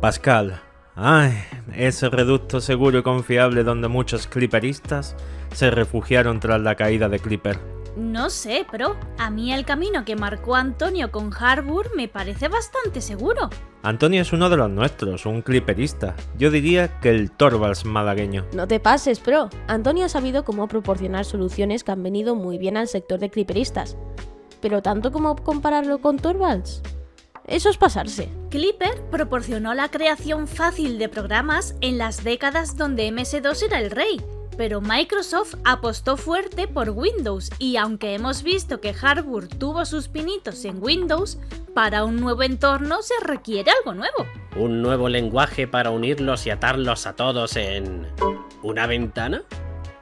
Pascal. Ay, ese reducto seguro y confiable donde muchos clipperistas se refugiaron tras la caída de Clipper. No sé, pero a mí el camino que marcó Antonio con Harbour me parece bastante seguro. Antonio es uno de los nuestros, un clipperista. Yo diría que el Torvalds malagueño. No te pases, pro. Antonio ha sabido cómo proporcionar soluciones que han venido muy bien al sector de clipperistas. Pero tanto como compararlo con Torvalds. Eso es pasarse. Clipper proporcionó la creación fácil de programas en las décadas donde MS2 era el rey, pero Microsoft apostó fuerte por Windows y aunque hemos visto que Harbour tuvo sus pinitos en Windows, para un nuevo entorno se requiere algo nuevo. ¿Un nuevo lenguaje para unirlos y atarlos a todos en una ventana?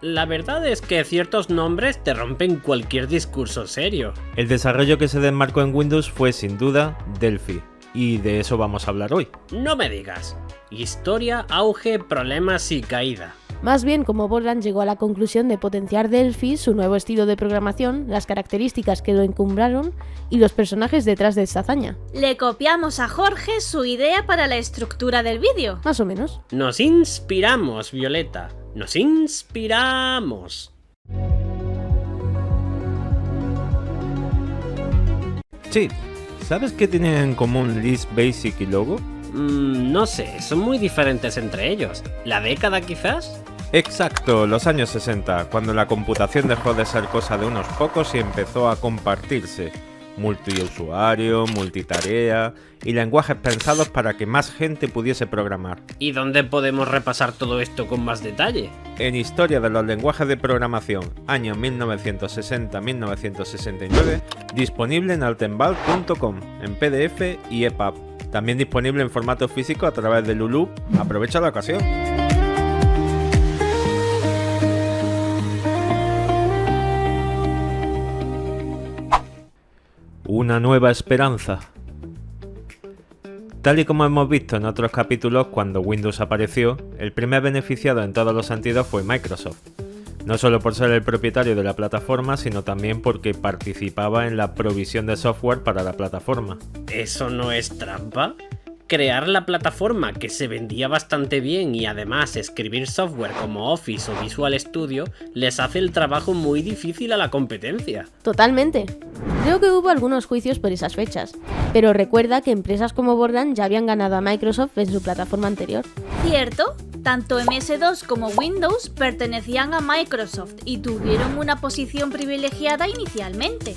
La verdad es que ciertos nombres te rompen cualquier discurso serio. El desarrollo que se desmarcó en Windows fue sin duda Delphi, y de eso vamos a hablar hoy. No me digas. Historia, auge, problemas y caída. Más bien como Borland llegó a la conclusión de potenciar Delphi, su nuevo estilo de programación, las características que lo encumbraron y los personajes detrás de esta hazaña. Le copiamos a Jorge su idea para la estructura del vídeo. Más o menos. Nos inspiramos, Violeta. Nos inspiramos. Sí, ¿sabes qué tienen en común Lisp, Basic y Logo? No sé, son muy diferentes entre ellos. ¿La década quizás? Exacto, los años 60, cuando la computación dejó de ser cosa de unos pocos y empezó a compartirse. Multiusuario, multitarea y lenguajes pensados para que más gente pudiese programar. ¿Y dónde podemos repasar todo esto con más detalle? En Historia de los lenguajes de programación, año 1960-1969, disponible en altenbal.com, en PDF y EPUB. También disponible en formato físico a través de Lulu. Aprovecha la ocasión. Una nueva esperanza. Tal y como hemos visto en otros capítulos, cuando Windows apareció, el primer beneficiado en todos los sentidos fue Microsoft. No solo por ser el propietario de la plataforma, sino también porque participaba en la provisión de software para la plataforma. ¿Eso no es trampa? Crear la plataforma que se vendía bastante bien y además escribir software como Office o Visual Studio les hace el trabajo muy difícil a la competencia. Totalmente. Creo que hubo algunos juicios por esas fechas, pero recuerda que empresas como Borland ya habían ganado a Microsoft en su plataforma anterior. ¿Cierto? Tanto MS2 como Windows pertenecían a Microsoft y tuvieron una posición privilegiada inicialmente.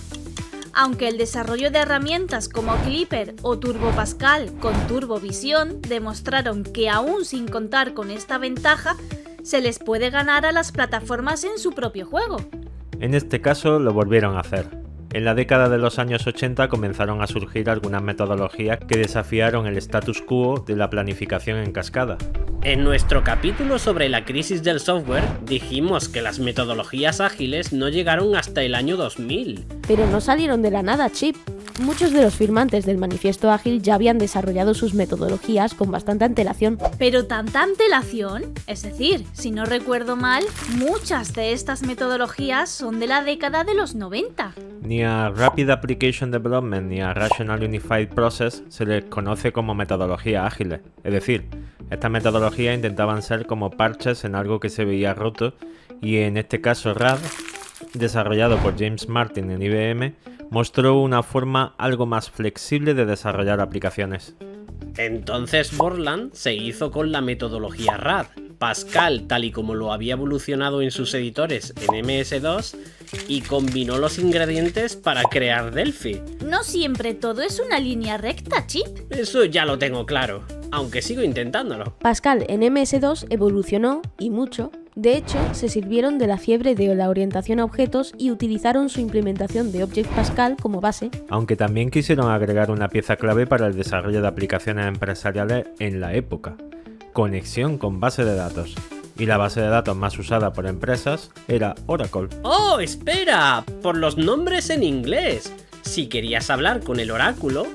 Aunque el desarrollo de herramientas como Clipper o Turbo Pascal con TurboVision demostraron que aún sin contar con esta ventaja, se les puede ganar a las plataformas en su propio juego. En este caso lo volvieron a hacer. En la década de los años 80 comenzaron a surgir algunas metodologías que desafiaron el status quo de la planificación en cascada. En nuestro capítulo sobre la crisis del software, dijimos que las metodologías ágiles no llegaron hasta el año 2000. Pero no salieron de la nada, Chip. Muchos de los firmantes del manifiesto ágil ya habían desarrollado sus metodologías con bastante antelación. ¿Pero tanta antelación? Es decir, si no recuerdo mal, muchas de estas metodologías son de la década de los 90. Ni a Rapid Application Development ni a Rational Unified Process se les conoce como metodologías ágiles. Es decir, estas metodologías intentaban ser como parches en algo que se veía roto y en este caso RAD, desarrollado por James Martin en IBM, mostró una forma algo más flexible de desarrollar aplicaciones. Entonces Borland se hizo con la metodología RAD, Pascal tal y como lo había evolucionado en sus editores en MS2 y combinó los ingredientes para crear Delphi. No siempre todo es una línea recta, Chip. Eso ya lo tengo claro, aunque sigo intentándolo. Pascal en MS2 evolucionó, y mucho. De hecho, se sirvieron de la fiebre de la orientación a objetos y utilizaron su implementación de Object Pascal como base. Aunque también quisieron agregar una pieza clave para el desarrollo de aplicaciones empresariales en la época: conexión con base de datos. Y la base de datos más usada por empresas era Oracle. ¡Oh, espera! Por los nombres en inglés. Si querías hablar con el oráculo,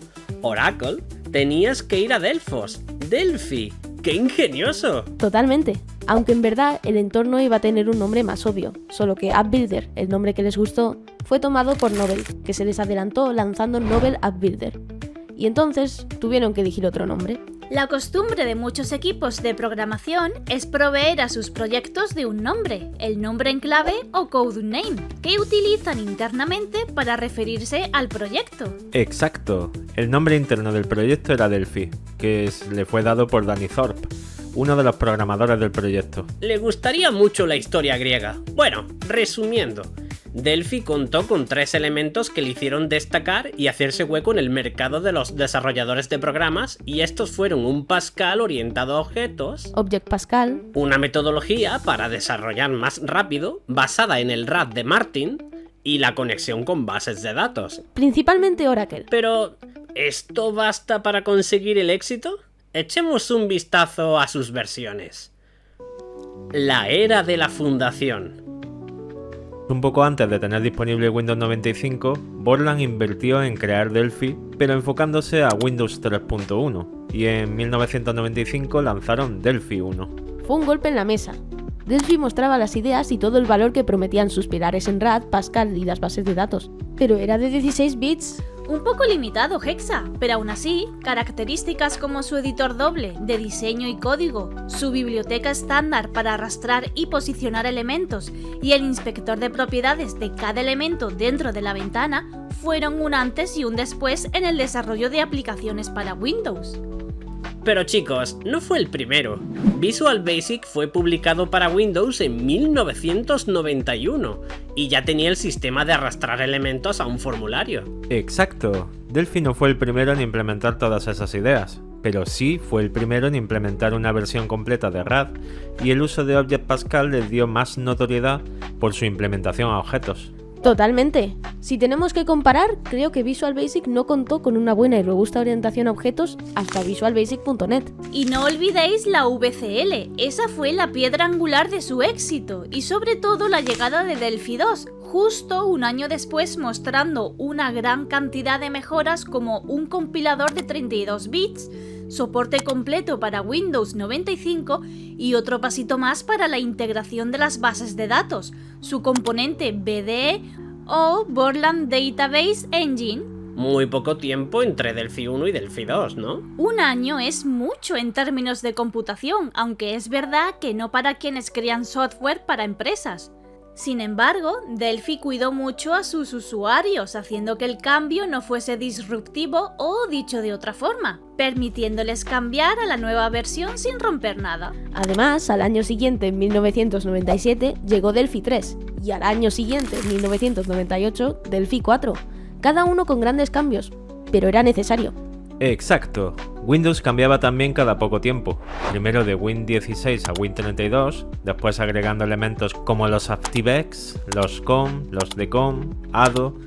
Oracle, tenías que ir a Delfos, Delphi. ¡Qué ingenioso! Totalmente. Aunque en verdad el entorno iba a tener un nombre más obvio, solo que App Builder, el nombre que les gustó, fue tomado por Novell, que se les adelantó lanzando Novell App Builder. Y entonces tuvieron que elegir otro nombre. La costumbre de muchos equipos de programación es proveer a sus proyectos de un nombre, el nombre en clave o codename, que utilizan internamente para referirse al proyecto. Exacto. El nombre interno del proyecto era Delphi, que le fue dado por Danny Thorpe, uno de los programadores del proyecto. Le gustaría mucho la historia griega. Bueno, resumiendo, Delphi contó con 3 elementos que le hicieron destacar y hacerse hueco en el mercado de los desarrolladores de programas, y estos fueron un Pascal orientado a objetos, Object Pascal, una metodología para desarrollar más rápido basada en el RAD de Martin y la conexión con bases de datos. principalmente Oracle. Pero, ¿esto basta para conseguir el éxito? Echemos un vistazo a sus versiones. La era de la fundación. Un poco antes de tener disponible Windows 95, Borland invirtió en crear Delphi, pero enfocándose a Windows 3.1, y en 1995 lanzaron Delphi 1. Fue un golpe en la mesa. Delphi mostraba las ideas y todo el valor que prometían sus pilares en RAD, Pascal y las bases de datos, pero era de 16 bits. Un poco limitado, Hexa, pero aún así, características como su editor doble de diseño y código, su biblioteca estándar para arrastrar y posicionar elementos y el inspector de propiedades de cada elemento dentro de la ventana fueron un antes y un después en el desarrollo de aplicaciones para Windows. Pero chicos, no fue el primero. Visual Basic fue publicado para Windows en 1991 y ya tenía el sistema de arrastrar elementos a un formulario. Exacto. Delphi no fue el primero en implementar todas esas ideas, pero sí fue el primero en implementar una versión completa de RAD, y el uso de Object Pascal les dio más notoriedad por su implementación a objetos. Totalmente. Si tenemos que comparar, creo que Visual Basic no contó con una buena y robusta orientación a objetos hasta visualbasic.net. Y no olvidéis la VCL, esa fue la piedra angular de su éxito, y sobre todo la llegada de Delphi 2, justo un año después, mostrando una gran cantidad de mejoras como un compilador de 32 bits, soporte completo para Windows 95 y otro pasito más para la integración de las bases de datos, su componente BDE o Borland Database Engine. Muy poco tiempo entre Delphi 1 y Delphi 2, ¿no? Un año es mucho en términos de computación, aunque es verdad que no para quienes crean software para empresas. Sin embargo, Delphi cuidó mucho a sus usuarios, haciendo que el cambio no fuese disruptivo o, dicho de otra forma, permitiéndoles cambiar a la nueva versión sin romper nada. Además, al año siguiente, en 1997, llegó Delphi 3, y al año siguiente, en 1998, Delphi 4, cada uno con grandes cambios, pero era necesario. Exacto. Windows cambiaba también cada poco tiempo, primero de Win16 a Win32, después agregando elementos como los ActiveX, los COM, los DCOM, ADO.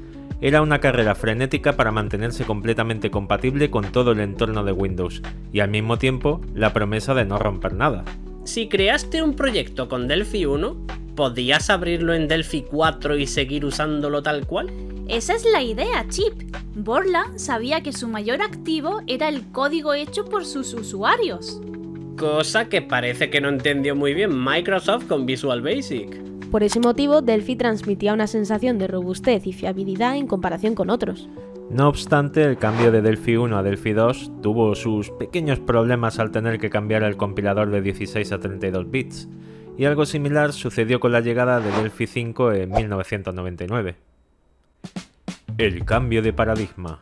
Era una carrera frenética para mantenerse completamente compatible con todo el entorno de Windows, y al mismo tiempo la promesa de no romper nada. Si creaste un proyecto con Delphi 1, ¿podías abrirlo en Delphi 4 y seguir usándolo tal cual? Esa es la idea, Chip. Borland sabía que su mayor activo era el código hecho por sus usuarios. Cosa que parece que no entendió muy bien Microsoft con Visual Basic. Por ese motivo, Delphi transmitía una sensación de robustez y fiabilidad en comparación con otros. No obstante, el cambio de Delphi 1 a Delphi 2 tuvo sus pequeños problemas al tener que cambiar el compilador de 16 a 32 bits, y algo similar sucedió con la llegada de Delphi 5 en 1999. El cambio de paradigma.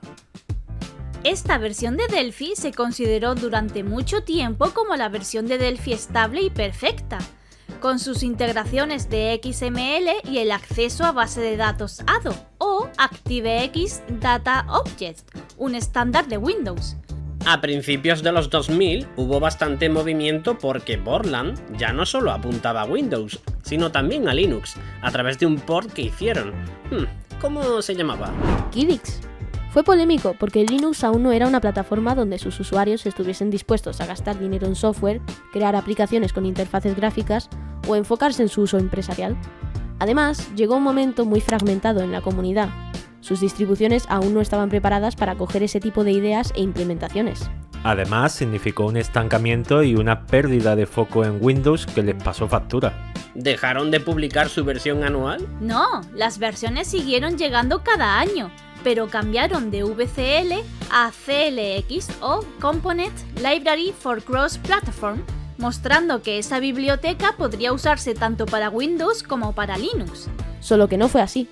Esta versión de Delphi se consideró durante mucho tiempo como la versión de Delphi estable y perfecta, con sus integraciones de XML y el acceso a base de datos ADO o ActiveX Data Object, un estándar de Windows. A principios de los 2000 hubo bastante movimiento porque Borland ya no solo apuntaba a Windows, sino también a Linux, a través de un port que hicieron. ¿Cómo se llamaba? Kidix. Fue polémico porque Linux aún no era una plataforma donde sus usuarios estuviesen dispuestos a gastar dinero en software, crear aplicaciones con interfaces gráficas o enfocarse en su uso empresarial. Además, llegó un momento muy fragmentado en la comunidad. Sus distribuciones aún no estaban preparadas para acoger ese tipo de ideas e implementaciones. Además, significó un estancamiento y una pérdida de foco en Windows que les pasó factura. ¿Dejaron de publicar su versión anual? No, las versiones siguieron llegando cada año. pero cambiaron de VCL a CLX o Component Library for Cross Platform, mostrando que esa biblioteca podría usarse tanto para Windows como para Linux. Solo que no fue así.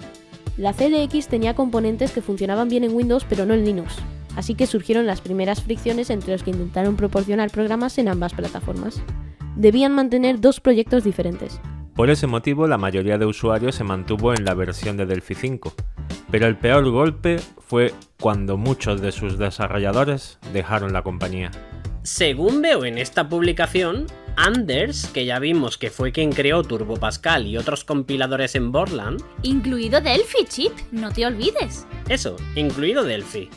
La CLX tenía componentes que funcionaban bien en Windows pero no en Linux, así que surgieron las primeras fricciones entre los que intentaron proporcionar programas en ambas plataformas. Debían mantener dos proyectos diferentes. Por ese motivo, la mayoría de usuarios se mantuvo en la versión de Delphi 5, pero el peor golpe fue cuando muchos de sus desarrolladores dejaron la compañía. Según veo en esta publicación, Anders, que ya vimos que fue quien creó Turbo Pascal y otros compiladores en Borland, Incluido Delphi, Chip, no te olvides. eso, incluido Delphi,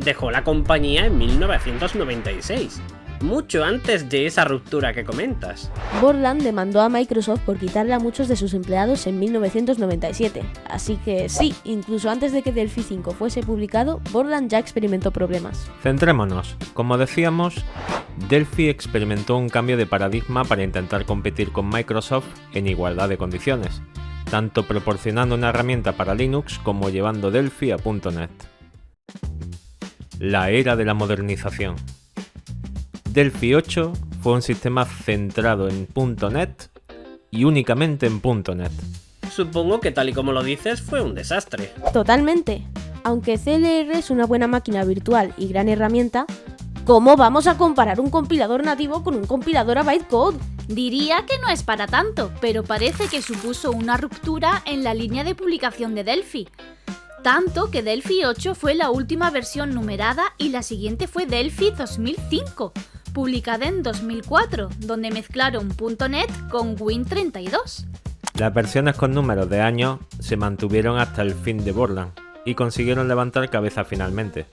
dejó la compañía en 1996, mucho antes de esa ruptura que comentas. Borland demandó a Microsoft por quitarle a muchos de sus empleados en 1997, así que sí, incluso antes de que Delphi 5 fuese publicado, Borland ya experimentó problemas. Centrémonos. Como decíamos, Delphi experimentó un cambio de paradigma para intentar competir con Microsoft en igualdad de condiciones, tanto proporcionando una herramienta para Linux como llevando Delphi a .NET. La era de la modernización. Delphi 8 fue un sistema centrado en .NET y únicamente en .NET. Supongo que tal y como lo dices fue un desastre. Totalmente. Aunque CLR es una buena máquina virtual y gran herramienta, ¿cómo vamos a comparar un compilador nativo con un compilador a bytecode? Diría que no es para tanto, pero parece que supuso una ruptura en la línea de publicación de Delphi. Tanto que Delphi 8 fue la última versión numerada y la siguiente fue Delphi 2005, publicada en 2004, donde mezclaron .NET con Win32. Las versiones con números de años se mantuvieron hasta el fin de Borland y consiguieron levantar cabeza finalmente.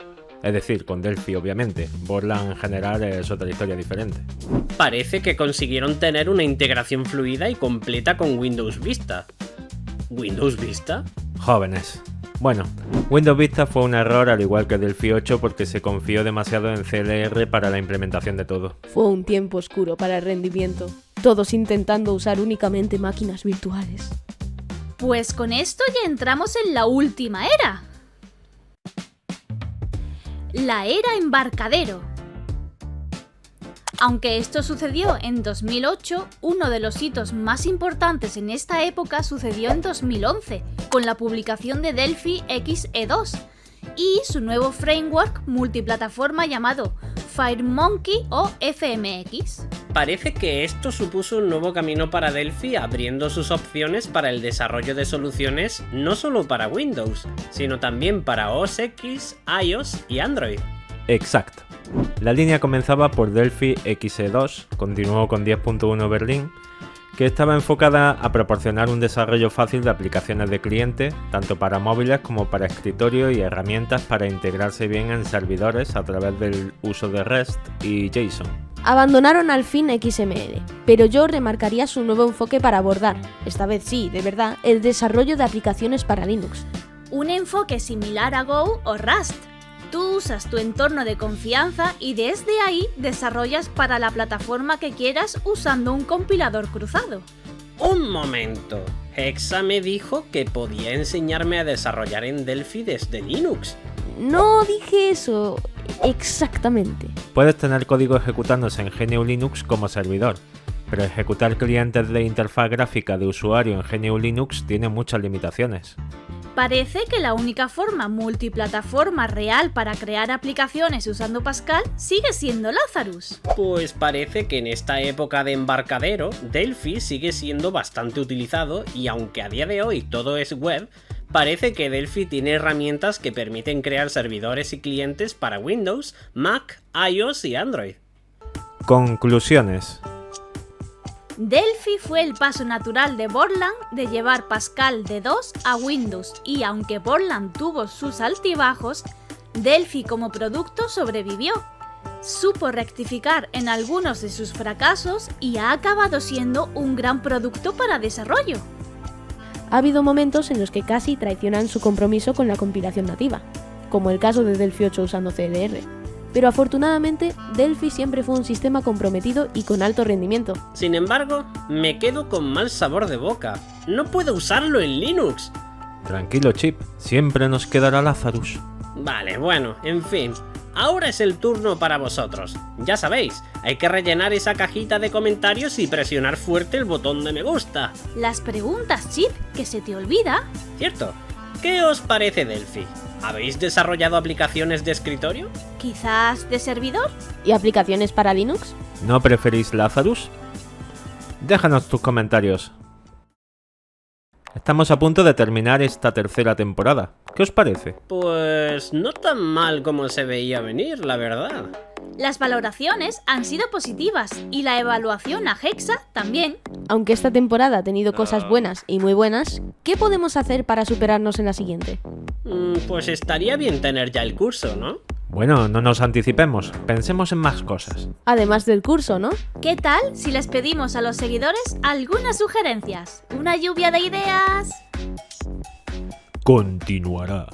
Es decir, con Delphi obviamente, Borland en general es otra historia diferente. Parece que consiguieron tener una integración fluida y completa con Windows Vista. ¿Windows Vista? Jóvenes. Bueno, Windows Vista fue un error al igual que Delphi 8 porque se confió demasiado en CLR para la implementación de todo. Fue un tiempo oscuro para el rendimiento, todos intentando usar únicamente máquinas virtuales. Pues con esto ya entramos en la última era. La era embarcadero. Aunque esto sucedió en 2008, uno de los hitos más importantes en esta época sucedió en 2011, con la publicación de Delphi XE2 y su nuevo framework multiplataforma llamado FireMonkey o FMX. Parece que esto supuso un nuevo camino para Delphi, abriendo sus opciones para el desarrollo de soluciones no solo para Windows, sino también para OS X, iOS y Android. Exacto. La línea comenzaba por Delphi XE2, continuó con 10.1 Berlin, que estaba enfocada a proporcionar un desarrollo fácil de aplicaciones de cliente, tanto para móviles como para escritorio y herramientas para integrarse bien en servidores a través del uso de REST y JSON. Abandonaron al fin XML, pero yo remarcaría su nuevo enfoque para abordar, esta vez sí, de verdad, el desarrollo de aplicaciones para Linux. Un enfoque similar a Go o Rust. Tú usas tu entorno de confianza y desde ahí desarrollas para la plataforma que quieras usando un compilador cruzado. ¡Un momento! Hexa me dijo que podía enseñarme a desarrollar en Delphi desde Linux. No dije eso exactamente. Puedes tener código ejecutándose en GNU Linux como servidor, pero ejecutar clientes de interfaz gráfica de usuario en GNU Linux tiene muchas limitaciones. Parece que la única forma multiplataforma real para crear aplicaciones usando Pascal sigue siendo Lazarus. Pues parece que en esta época de embarcadero, Delphi sigue siendo bastante utilizado y aunque a día de hoy todo es web, parece que Delphi tiene herramientas que permiten crear servidores y clientes para Windows, Mac, iOS y Android. Conclusiones. Delphi fue el paso natural de Borland de llevar Pascal de DOS a Windows y aunque Borland tuvo sus altibajos, Delphi como producto sobrevivió. Supo rectificar en algunos de sus fracasos y ha acabado siendo un gran producto para desarrollo. Ha habido momentos en los que casi traicionan su compromiso con la compilación nativa, como el caso de Delphi 8 usando CLR. Pero afortunadamente, Delphi siempre fue un sistema comprometido y con alto rendimiento. Sin embargo, me quedo con mal sabor de boca. No puedo usarlo en Linux. Tranquilo, Chip, siempre nos quedará Lazarus. Vale, bueno, en fin. Ahora es el turno para vosotros. Ya sabéis, hay que rellenar esa cajita de comentarios y presionar fuerte el botón de me gusta. Las preguntas, Chip, que se te olvida. ¿Cierto? ¿Qué os parece Delphi? ¿Habéis desarrollado aplicaciones de escritorio? ¿Quizás de servidor? ¿Y aplicaciones para Linux? ¿No preferís Lazarus? Déjanos tus comentarios. Estamos a punto de terminar esta tercera temporada. ¿Qué os parece? Pues no tan mal como se veía venir, la verdad. Las valoraciones han sido positivas y la evaluación a Hexa también. Aunque esta temporada ha tenido cosas buenas y muy buenas, ¿qué podemos hacer para superarnos en la siguiente? Pues estaría bien tener ya el curso, ¿no? Bueno, no nos anticipemos, pensemos en más cosas. Además del curso, ¿no? ¿Qué tal si les pedimos a los seguidores algunas sugerencias? ¿Una lluvia de ideas? Continuará.